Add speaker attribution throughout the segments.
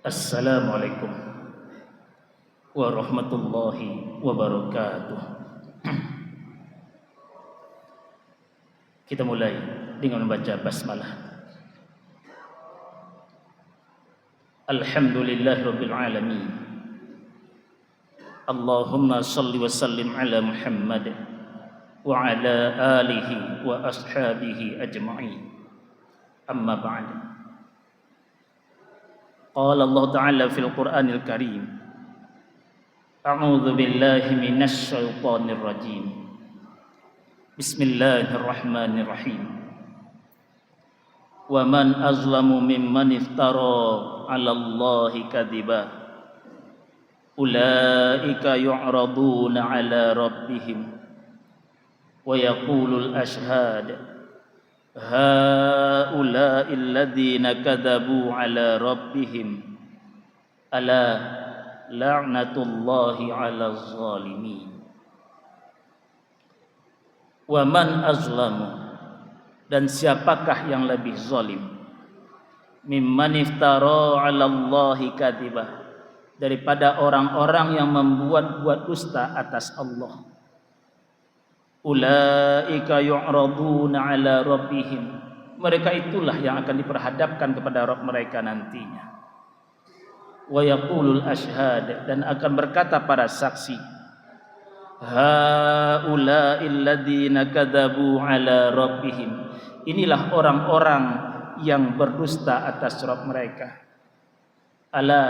Speaker 1: Assalamualaikum warahmatullahi wabarakatuh. Kita mulai dengan membaca basmalah. Alhamdulillahirabbil alamin. Allahumma shalli wa sallim ala Muhammad wa ala alihi wa ashabihi ajma'in. Amma ba'd. Qala Allah Ta'ala fil Qur'anil Karim. A'udzu billahi minasy syaithanir rajim. Bismillahirrahmanirrahim. Wa man azlamu mimman iftara 'ala Allahi kadhiba. Ulaika yu'raduna 'ala rabbihim wa yaqulul ashhad haula'i alladhina kadzabu 'ala rabbihim ala la'natullahi 'alaz zalimin. Wa man azlamu, dan siapakah yang lebih zalim, mimman iftara 'ala Allahi kadzibah, daripada orang-orang yang membuat dusta atas Allah. Ulaika yu'raduna 'ala rabbihim, mereka itulah yang akan diperhadapkan kepada Rabb mereka nantinya. Wa yaqulul ashhad, dan akan berkata para saksi, haula'il ladzina kadzabu 'ala rabbihim, inilah orang-orang yang berdusta atas Rabb mereka. Ala,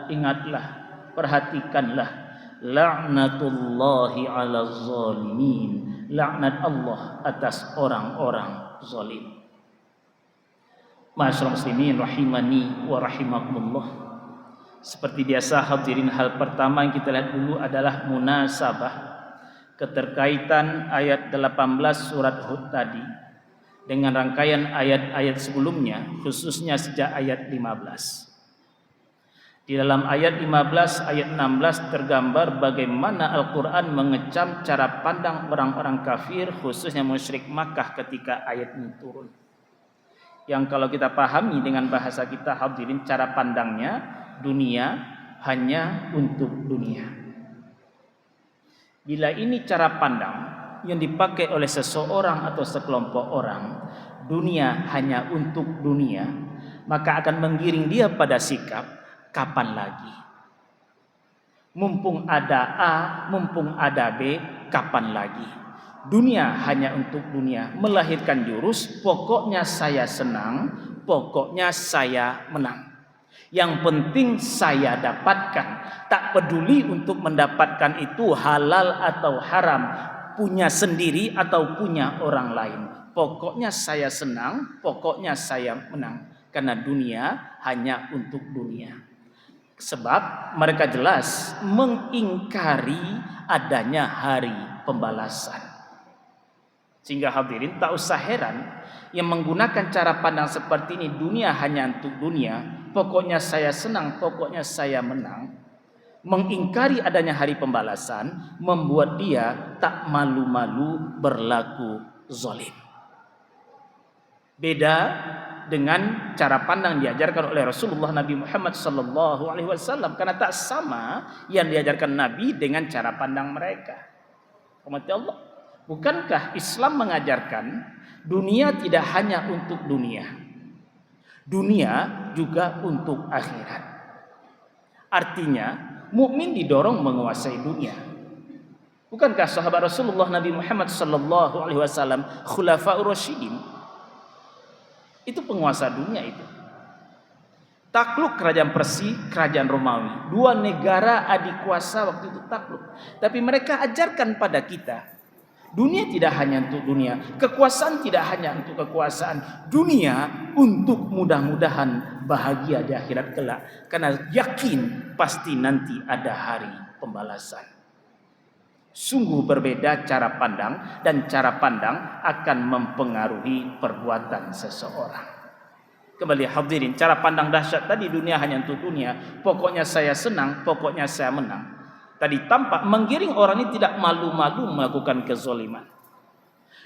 Speaker 1: ingatlah, perhatikanlah, la'natullahi 'alaz zalimin, laknat Allah atas orang-orang zalim. Ma'asyiral muslimin rahimani wa rahimakumullah. Seperti biasa hadirin, hal pertama yang kita lihat dulu adalah munasabah, keterkaitan ayat 18 surat Hud tadi dengan rangkaian ayat-ayat sebelumnya, khususnya sejak ayat 15. Di dalam ayat 15, ayat 16 tergambar bagaimana Al-Quran mengecam cara pandang orang-orang kafir, khususnya musyrik Makkah ketika ayat ini turun. Yang kalau kita pahami dengan bahasa kita hadirin, cara pandangnya dunia hanya untuk dunia. Bila ini cara pandang yang dipakai oleh seseorang atau sekelompok orang, dunia hanya untuk dunia, maka akan menggiring dia pada sikap, kapan lagi? Mumpung ada A, mumpung ada B, kapan lagi? Dunia hanya untuk dunia, melahirkan jurus pokoknya saya senang, pokoknya saya menang. Yang penting saya dapatkan, tak peduli untuk mendapatkan itu halal atau haram, punya sendiri atau punya orang lain. Pokoknya saya senang, pokoknya saya menang. Karena dunia hanya untuk dunia. Sebab mereka jelas mengingkari adanya hari pembalasan. Sehingga hadirin tak usah heran yang menggunakan cara pandang seperti ini, dunia hanya untuk dunia, pokoknya saya senang, pokoknya saya menang, mengingkari adanya hari pembalasan, membuat dia tak malu-malu berlaku zalim. Beda dengan cara pandang diajarkan oleh Rasulullah Nabi Muhammad sallallahu alaihi wasallam, karena tak sama yang diajarkan Nabi dengan cara pandang mereka. Rahmati Allah. Bukankah Islam mengajarkan dunia tidak hanya untuk dunia, dunia juga untuk akhirat. Artinya mukmin didorong menguasai dunia. Bukankah sahabat Rasulullah Nabi Muhammad sallallahu alaihi wasallam khulafaur rasyidin itu penguasa dunia itu. Takluk kerajaan Persia, kerajaan Romawi, dua negara adik kuasa waktu itu takluk. Tapi mereka ajarkan pada kita, dunia tidak hanya untuk dunia, kekuasaan tidak hanya untuk kekuasaan, dunia untuk mudah-mudahan bahagia di akhirat kelak, karena yakin pasti nanti ada hari pembalasan. Sungguh berbeda cara pandang, dan cara pandang akan mempengaruhi perbuatan seseorang. Kembali hadirin, cara pandang dahsyat tadi, dunia hanya untuk dunia, pokoknya saya senang, pokoknya saya menang. Tadi tampak menggiring orang ini tidak malu-malu melakukan kezaliman.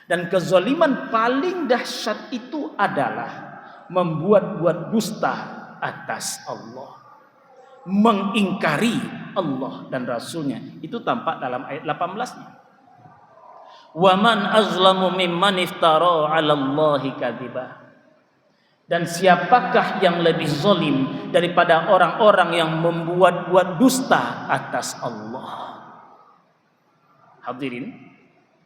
Speaker 1: Dan kezaliman paling dahsyat itu adalah membuat dusta atas Allah. mengingkari Allah dan Rasulnya. Itu tampak dalam ayat 18-nya. Wa man azlamu mimman iftara 'ala Allahi kadziba. Dan siapakah yang lebih zalim daripada orang-orang yang membuat-buat dusta atas Allah? Hadirin,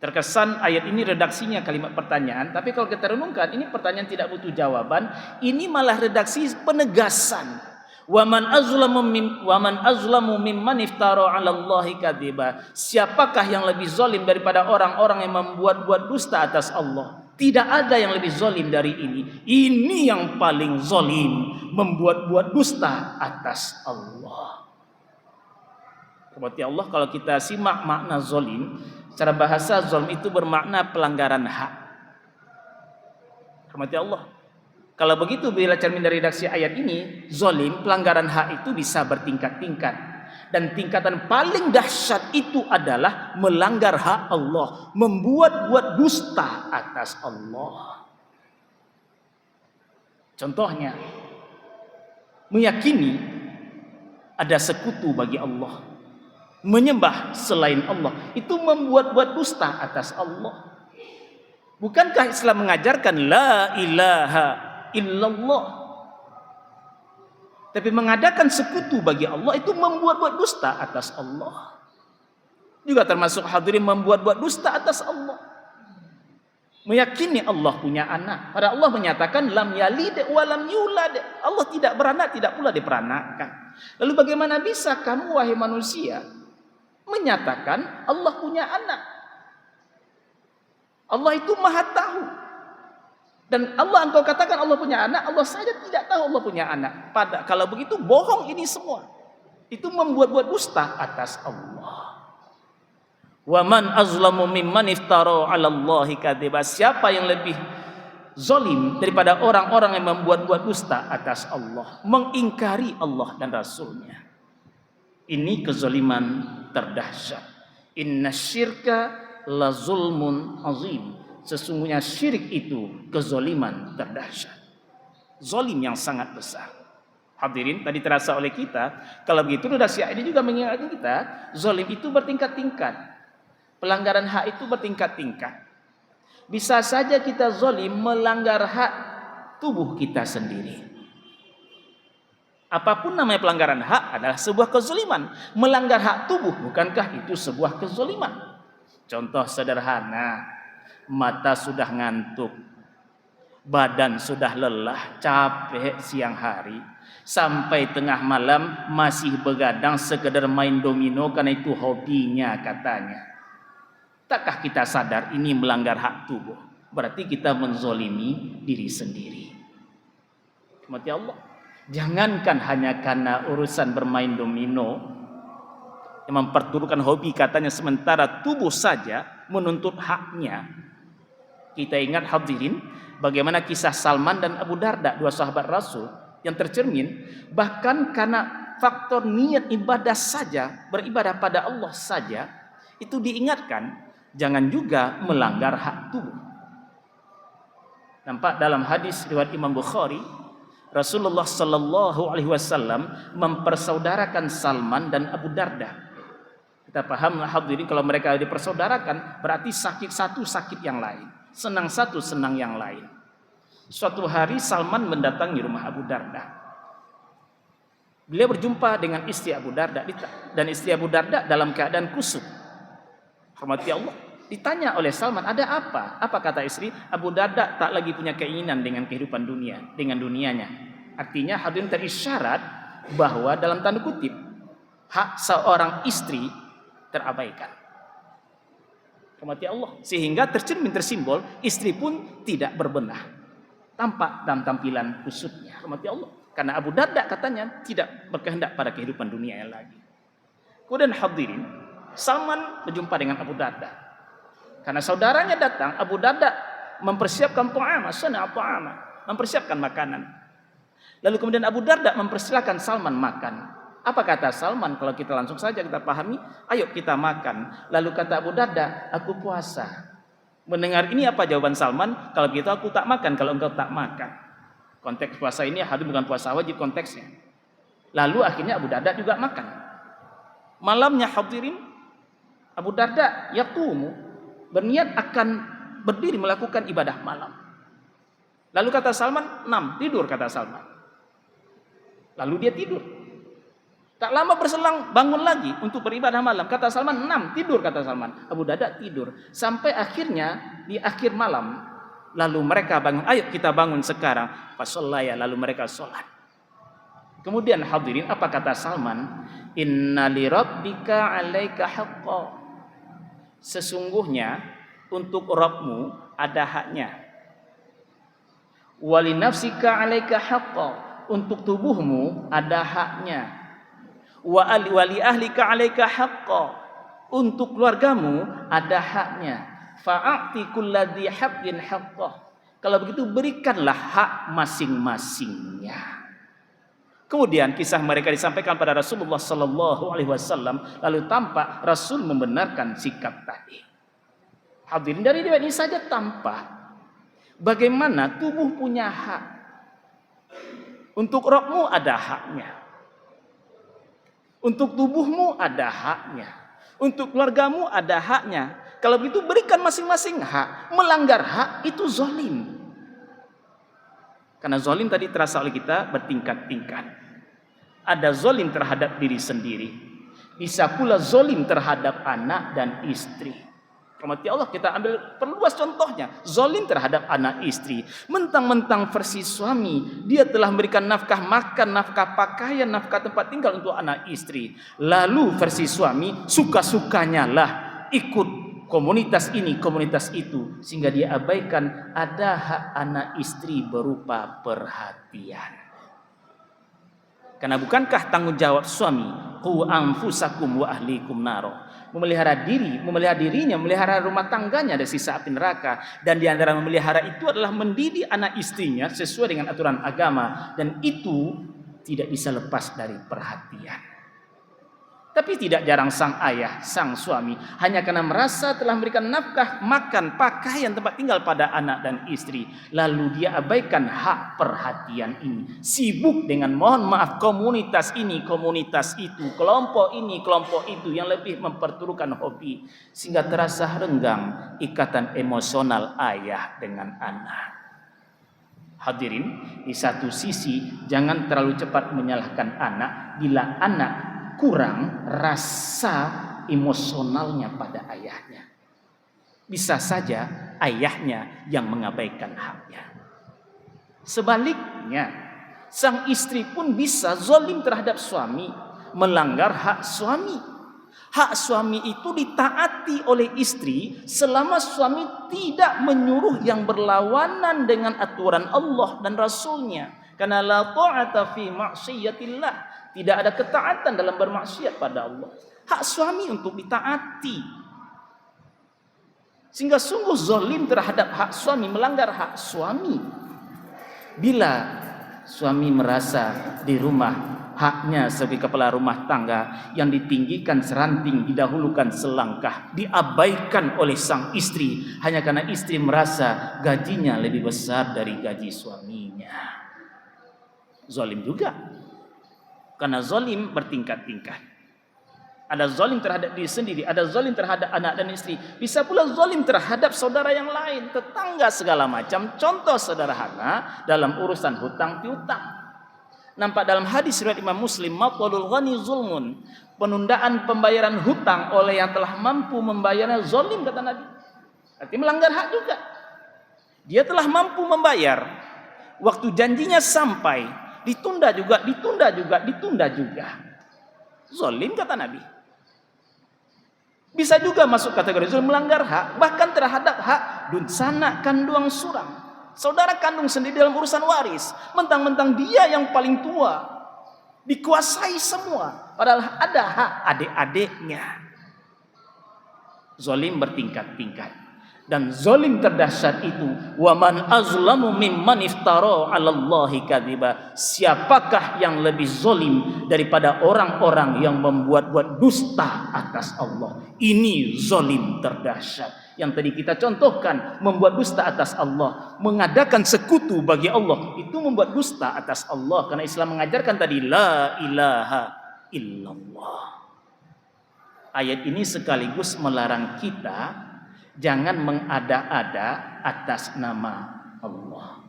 Speaker 1: terkesan ayat ini redaksinya kalimat pertanyaan, tapi kalau kita renungkan, ini pertanyaan tidak butuh jawaban, ini malah redaksi penegasan. Wa man azlamu mimman iftara 'ala Allahi kadziba. Siapakah yang lebih zalim daripada orang-orang yang membuat-buat dusta atas Allah? Tidak ada yang lebih zalim dari ini. Ini yang paling zalim, membuat-buat dusta atas Allah. Berarti Allah, kalau kita simak makna zalim, secara bahasa zalim itu bermakna pelanggaran hak. Berarti Allah, kalau begitu bila cermin dari redaksi ayat ini, zalim, pelanggaran hak itu bisa bertingkat-tingkat. Dan tingkatan paling dahsyat itu adalah melanggar hak Allah, membuat-buat dusta atas Allah. Contohnya, meyakini ada sekutu bagi Allah, menyembah selain Allah, itu membuat-buat dusta atas Allah. Bukankah Islam mengajarkan la ilaha illallah? Tapi mengadakan sekutu bagi Allah itu membuat-buat dusta atas Allah. Juga termasuk hadirin membuat-buat dusta atas Allah. Meyakini Allah punya anak. Padahal Allah menyatakan lam yalid wa lam yulad. Allah tidak beranak, tidak pula diperanakkan. Lalu bagaimana bisa kamu wahai manusia menyatakan Allah punya anak? Allah itu Maha tahu. Dan Allah engkau katakan Allah punya anak, Allah saja tidak tahu Allah punya anak. Kalau begitu bohong ini semua. Itu membuat-buat dusta atas Allah. Wa man azlamu mimman iftara 'ala Allahi kadziba. Siapa yang lebih zalim daripada orang-orang yang membuat-buat dusta atas Allah, mengingkari Allah dan Rasulnya. Ini kezaliman terdahsyat. Inna syirka la zulmun azim. Sesungguhnya syirik itu kezaliman terdahsyat. Zalim yang sangat besar. Hadirin, tadi terasa oleh kita, kalau begitu redaksi ini juga mengingatkan kita, zalim itu bertingkat-tingkat. Pelanggaran hak itu bertingkat-tingkat. Bisa saja kita zalim melanggar hak tubuh kita sendiri. Apapun namanya pelanggaran hak adalah sebuah kezaliman. Melanggar hak tubuh, bukankah itu sebuah kezaliman? Contoh sederhana, mata sudah ngantuk, badan sudah lelah, capek siang hari, sampai tengah malam masih begadang sekedar main domino karena itu hobinya katanya. Takkah kita sadar ini melanggar hak tubuh? Berarti kita menzolimi diri sendiri. Mati Allah, jangankan hanya karena urusan bermain domino yang memperturutkan hobi katanya, sementara tubuh saja menuntut haknya. Kita ingat hadirin bagaimana kisah Salman dan Abu Darda, dua sahabat Rasul yang tercermin bahkan karena faktor niat ibadah saja, beribadah pada Allah saja, itu diingatkan jangan juga melanggar hak tubuh. Nampak dalam hadis riwayat Imam Bukhari, Rasulullah sallallahu alaihi wasallam mempersaudarakan Salman dan Abu Darda. Kita paham hadirin, kalau mereka dipersaudarakan berarti sakit satu sakit yang lain, senang satu senang yang lain. Suatu hari Salman mendatangi rumah Abu Darda. Beliau berjumpa dengan istri Abu Darda, dan istri Abu Darda dalam keadaan kusut. Hormati Allah. Ditanya oleh Salman, ada apa? Apa kata istri? Abu Darda tak lagi punya keinginan dengan kehidupan dunia, dengan dunianya. Artinya hadirin terisyarat bahwa dalam tanda kutip hak seorang istri terabaikan. Hormati Allah. Sehingga tercermin, tersimbol, istri pun tidak berbenah, tampak dalam tampilan kusutnya. Hormati Allah. Karena Abu Darda katanya tidak berkehendak pada kehidupan dunia yang lagi. Kemudian hadirin, Salman berjumpa dengan Abu Darda. Karena saudaranya datang, Abu Darda mempersiapkan mempersiapkan makanan. Lalu kemudian Abu Darda mempersilakan Salman makan. Apa kata Salman? Kalau kita langsung saja kita pahami, ayo kita makan. Lalu kata Abu Darda, aku puasa. Mendengar ini apa jawaban Salman? Kalau begitu aku tak makan kalau engkau tak makan. Konteks puasa ini hadir bukan puasa wajib konteksnya. Lalu akhirnya Abu Darda juga makan. Malamnya hadirin, Abu Darda yaqumu, berniat akan berdiri melakukan ibadah malam. Lalu kata Salman, tidur kata Salman. Lalu dia tidur. Tak lama berselang bangun lagi untuk beribadah malam. Kata Salman, tidur kata Salman. Abu Darda tidur. Sampai akhirnya di akhir malam, lalu mereka bangun, ayo kita bangun sekarang. Fasallaya, lalu mereka sholat. Kemudian hadirin, apa kata Salman? Inna li rabbika 'alaika haqqan. Sesungguhnya untuk Rabbmu ada haknya. Wa li nafsika 'alaika haqqan. Untuk tubuhmu ada haknya. Wa li ahlika 'alaika haqqan. Untuk keluargamu ada haknya. Fa'ati kulladzi haqqin haqqah. Kalau begitu berikanlah hak masing-masingnya. Kemudian kisah mereka disampaikan pada Rasulullah sallallahu alaihi wasallam, lalu tampak Rasul membenarkan sikap tadi. Hadirin, dari riwayat ini saja tampak bagaimana tubuh punya hak. Untuk rohmu ada haknya. Untuk tubuhmu ada haknya. Untuk keluargamu ada haknya. Kalau begitu berikan masing-masing hak. Melanggar hak itu zalim. Karena zalim tadi terasa oleh kita bertingkat-tingkat. Ada zalim terhadap diri sendiri. Bisa pula zalim terhadap anak dan istri. Rahmati Allah, kita ambil perluas contohnya. Zalim terhadap anak istri. Mentang-mentang versi suami, dia telah memberikan nafkah makan, nafkah pakaian, nafkah tempat tinggal untuk anak istri. Lalu versi suami, suka-sukanya lah ikut komunitas ini, komunitas itu, sehingga dia abaikan ada hak anak istri berupa perhatian. Karena bukankah tanggung jawab suami, qu anfusakum wa ahlikum naro, memelihara dirinya, memelihara rumah tangganya dari sisa api neraka, dan di antara memelihara itu adalah mendidik anak istrinya sesuai dengan aturan agama, dan itu tidak bisa lepas dari perhatian. Tapi tidak jarang sang ayah, sang suami, hanya karena merasa telah memberikan nafkah, makan, pakaian, tempat tinggal pada anak dan istri, lalu dia abaikan hak perhatian ini. Sibuk dengan mohon maaf komunitas ini, komunitas itu, kelompok ini, kelompok itu, yang lebih memperturukan hobi, sehingga terasa renggang ikatan emosional ayah dengan anak. Hadirin, di satu sisi jangan terlalu cepat menyalahkan anak bila anak kurang rasa emosionalnya pada ayahnya. Bisa saja ayahnya yang mengabaikan haknya. Sebaliknya, sang istri pun bisa zalim terhadap suami, melanggar hak suami. Hak suami itu ditaati oleh istri selama suami tidak menyuruh yang berlawanan dengan aturan Allah dan Rasulnya. Karena la ta'ata fi ma'siyatillah, tidak ada ketaatan dalam bermaksiat pada Allah. Hak suami untuk ditaati. Sehingga sungguh zalim terhadap hak suami, melanggar hak suami. Bila suami merasa di rumah haknya sebagai kepala rumah tangga yang ditinggikan seranting, didahulukan selangkah, diabaikan oleh sang istri hanya karena istri merasa gajinya lebih besar dari gaji suaminya. Zalim juga. Karena zalim bertingkat-tingkat. Ada zalim terhadap diri sendiri, ada zalim terhadap anak dan istri. Bisa pula zalim terhadap saudara yang lain, tetangga segala macam. Contoh sederhana dalam urusan hutang piutang. Nampak dalam hadis riwayat Imam Muslim, matlul ghani zulmun. Penundaan pembayaran hutang oleh yang telah mampu membayarnya zalim, kata Nabi. Artinya melanggar hak juga. Dia telah mampu membayar, waktu janjinya sampai, ditunda juga. Zalim, kata Nabi. Bisa juga masuk kategori zalim, melanggar hak, bahkan terhadap hak dunsana kanduang surang. Saudara kandung sendiri dalam urusan waris. Mentang-mentang dia yang paling tua, dikuasai semua, padahal ada hak adik-adiknya. Zalim bertingkat-tingkat. Dan zalim terdahsyat itu, wa man azlamu mimman iftara 'alallahi kadziba. Siapakah yang lebih zalim daripada orang-orang yang membuat-buat dusta atas Allah? Ini zalim terdahsyat. Yang tadi kita contohkan, membuat dusta atas Allah, mengadakan sekutu bagi Allah, itu membuat dusta atas Allah. Karena Islam mengajarkan tadi la ilaha illallah. Ayat ini sekaligus melarang kita jangan mengada-ada atas nama Allah.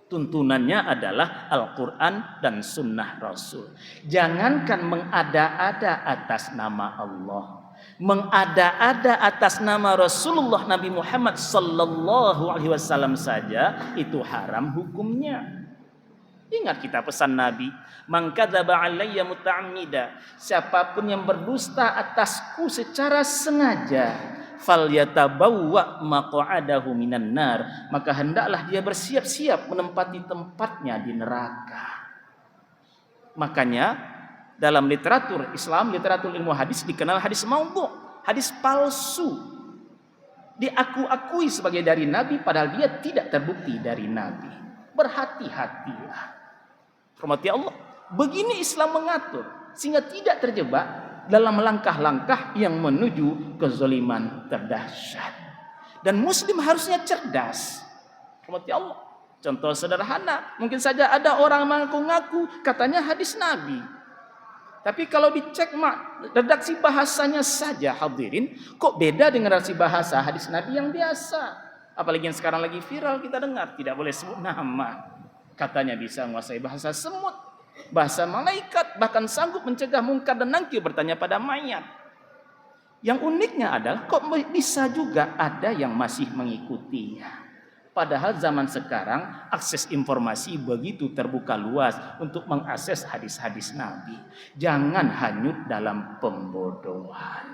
Speaker 1: Tuntunannya adalah Al-Quran dan Sunnah Rasul. Jangankan mengada-ada atas nama Allah, mengada-ada atas nama Rasulullah Nabi Muhammad sallallahu alaihi wasallam saja itu haram hukumnya. Ingat kita pesan Nabi, man kadzaba alayya muta'ammida, siapapun yang berdusta atasku secara sengaja, falyatabawwa maq'adahu minan nar, maka hendaklah dia bersiap-siap menempati tempatnya di neraka. Makanya dalam literatur Islam, literatur ilmu hadis dikenal hadis maudhu', hadis palsu. Diakui sebagai dari Nabi padahal dia tidak terbukti dari Nabi. Berhati-hatilah. Hormati Allah. Begini Islam mengatur sehingga tidak terjebak dalam langkah-langkah yang menuju kezaliman terdahsyat. Dan muslim harusnya cerdas. Hormati Allah. Contoh sederhana, mungkin saja ada orang mengaku-ngaku katanya hadis Nabi. Tapi kalau dicek redaksi bahasanya saja hadirin, kok beda dengan redaksi bahasa hadis Nabi yang biasa. Apalagi yang sekarang lagi viral kita dengar, tidak boleh sebut nama. Katanya bisa menguasai bahasa semut, bahasa malaikat, bahkan sanggup mencegah mungkar dan nangkir bertanya pada mayat. Yang uniknya adalah kok bisa juga ada yang masih mengikutinya. Padahal zaman sekarang akses informasi begitu terbuka luas untuk mengakses hadis-hadis Nabi. Jangan hanyut dalam pembodohan.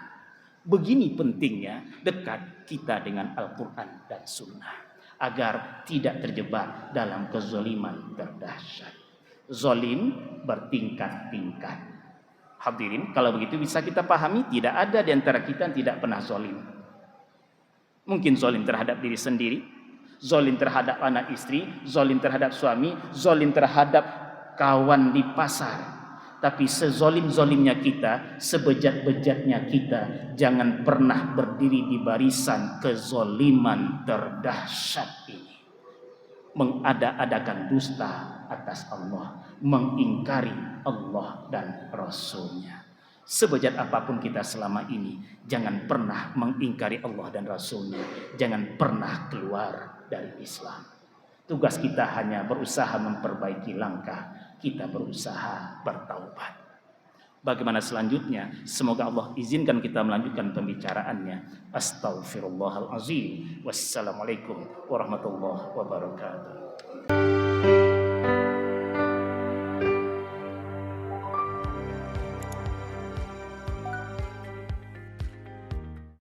Speaker 1: Begini pentingnya dekat kita dengan Al-Quran dan Sunnah. Agar tidak terjebak dalam kezaliman terdahsyat. Zalim bertingkat-tingkat. Hadirin, kalau begitu bisa kita pahami tidak ada di antara kita yang tidak pernah zalim. Mungkin zalim terhadap diri sendiri, zalim terhadap anak istri, zalim terhadap suami, zalim terhadap kawan di pasar. Tapi sezolim-zolimnya kita, sebejat-bejatnya kita, jangan pernah berdiri di barisan kezoliman terdahsyat ini. Mengada-adakan dusta atas Allah, mengingkari Allah dan Rasulnya. Sebejat apapun kita selama ini, jangan pernah mengingkari Allah dan Rasulnya. Jangan pernah keluar dari Islam. Tugas kita hanya berusaha memperbaiki langkah. Kita berusaha bertaubat. Bagaimana selanjutnya? Semoga Allah izinkan kita melanjutkan pembicaraannya. Astaghfirullahalazim. Wassalamualaikum warahmatullahi wabarakatuh.